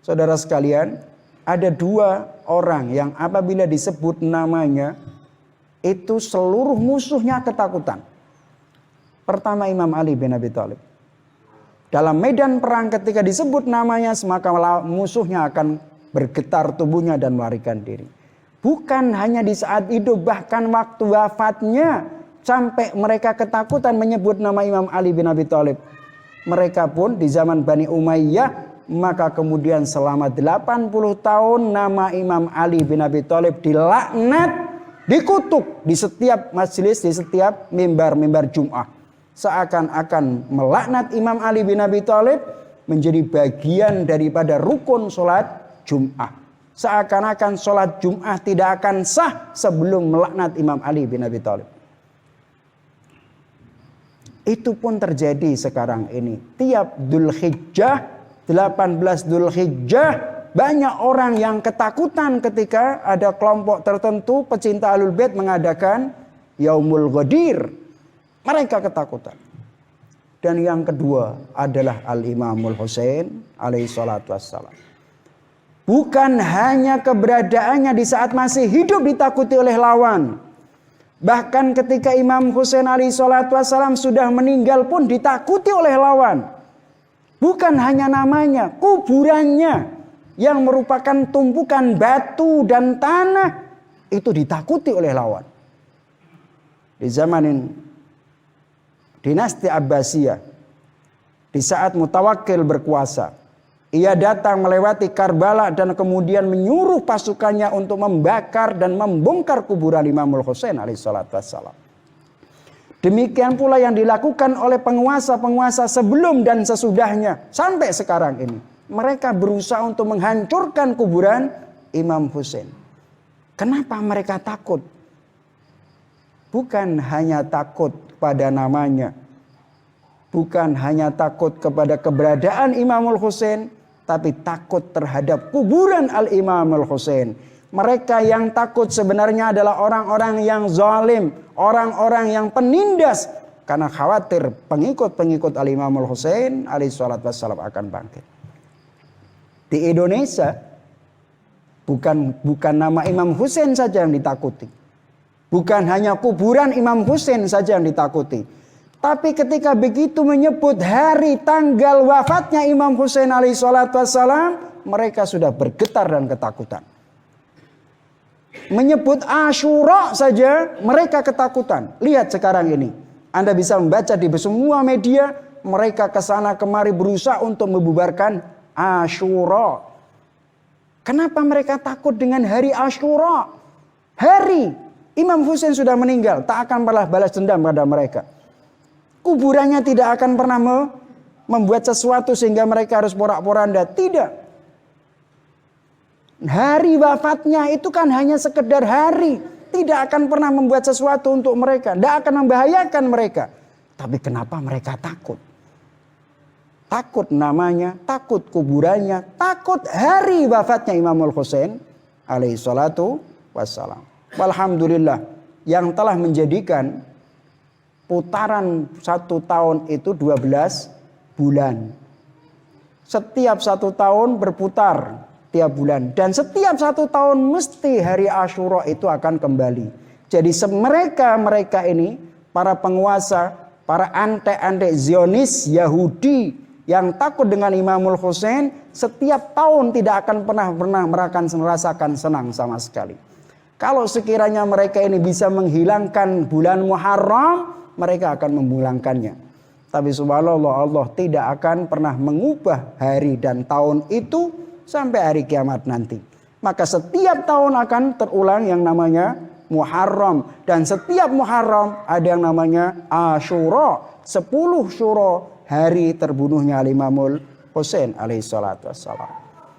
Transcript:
Saudara sekalian, ada dua orang yang apabila disebut namanya, itu seluruh musuhnya ketakutan. Pertama Imam Ali bin Abi Thalib. Dalam medan perang ketika disebut namanya, maka musuhnya akan bergetar tubuhnya dan melarikan diri. Bukan hanya di saat hidup, bahkan waktu wafatnya, sampai mereka ketakutan menyebut nama Imam Ali bin Abi Thalib. Mereka pun di zaman Bani Umayyah, maka kemudian selama 80 tahun nama Imam Ali bin Abi Thalib dilaknat, dikutuk di setiap majelis, di setiap mimbar-mimbar Jum'ah. Seakan-akan melaknat Imam Ali bin Abi Thalib menjadi bagian daripada rukun sholat Jum'ah. Seakan-akan sholat Jum'ah tidak akan sah sebelum melaknat Imam Ali bin Abi Thalib. Itu pun terjadi sekarang ini. Tiap Dzulhijjah, 18 Dzulhijjah, banyak orang yang ketakutan ketika ada kelompok tertentu pecinta Ahlul Bait mengadakan Yaumul Ghadir. Mereka ketakutan. Dan yang kedua adalah Al-Imamul Husain alaihi salatu wassalam. Bukan hanya keberadaannya di saat masih hidup ditakuti oleh lawan. Bahkan ketika Imam Husain alaihi salatu wassalam sudah meninggal pun ditakuti oleh lawan. Bukan hanya namanya, kuburannya yang merupakan tumpukan batu dan tanah itu ditakuti oleh lawan. Di zaman dinasti Abbasiyah, di saat Mutawakkil berkuasa, ia datang melewati Karbala dan kemudian menyuruh pasukannya untuk membakar dan membongkar kuburan Imamul Husain alaihi salatu wassalam. Demikian pula yang dilakukan oleh penguasa-penguasa sebelum dan sesudahnya sampai sekarang ini. Mereka berusaha untuk menghancurkan kuburan Imam Husain. Kenapa mereka takut? Bukan hanya takut pada namanya. Bukan hanya takut kepada keberadaan Imamul Husain, tapi takut terhadap kuburan Al-Imamul Husain. Mereka yang takut sebenarnya adalah orang-orang yang zalim, orang-orang yang penindas, karena khawatir pengikut-pengikut Al-Imamul Husain alaihi salatu wassalam akan bangkit. Di Indonesia bukan nama Imam Husain saja yang ditakuti. Bukan hanya kuburan Imam Husain saja yang ditakuti. Tapi ketika begitu menyebut hari tanggal wafatnya Imam Husain alaihi salatu wassalam, mereka sudah bergetar dan ketakutan. Menyebut Asyura saja mereka ketakutan. Lihat sekarang ini. Anda bisa membaca di semua media, mereka kesana kemari berusaha untuk membubarkan Asyura. Kenapa mereka takut dengan hari Asyura? Hari Imam Husain sudah meninggal, tak akan pernah balas dendam pada mereka. Kuburannya tidak akan pernah membuat sesuatu sehingga mereka harus porak-poranda. Tidak. Hari wafatnya itu kan hanya sekedar hari. Tidak akan pernah membuat sesuatu untuk mereka. Tidak akan membahayakan mereka. Tapi kenapa mereka takut? Takut namanya, takut kuburannya, takut hari wafatnya Imamul Husain alaihi salatu wassalam. Alhamdulillah yang telah menjadikan putaran 1 tahun itu 12 bulan. Setiap 1 tahun berputar tiap bulan. Dan setiap 1 tahun mesti hari Asyura itu akan kembali. Jadi mereka ini, para penguasa, para antek-antek Zionis Yahudi yang takut dengan Imamul Husain, setiap tahun tidak akan pernah merasakan senang sama sekali. Kalau sekiranya mereka ini bisa menghilangkan bulan Muharram, mereka akan menghilangkannya. Tapi subhanallah, Allah tidak akan pernah mengubah hari dan tahun itu sampai hari kiamat nanti. Maka setiap tahun akan terulang yang namanya Muharram. Dan setiap Muharram ada yang namanya Asyura. 10 Syura, hari terbunuhnya Imamul Husain alaihi salatu wassalam.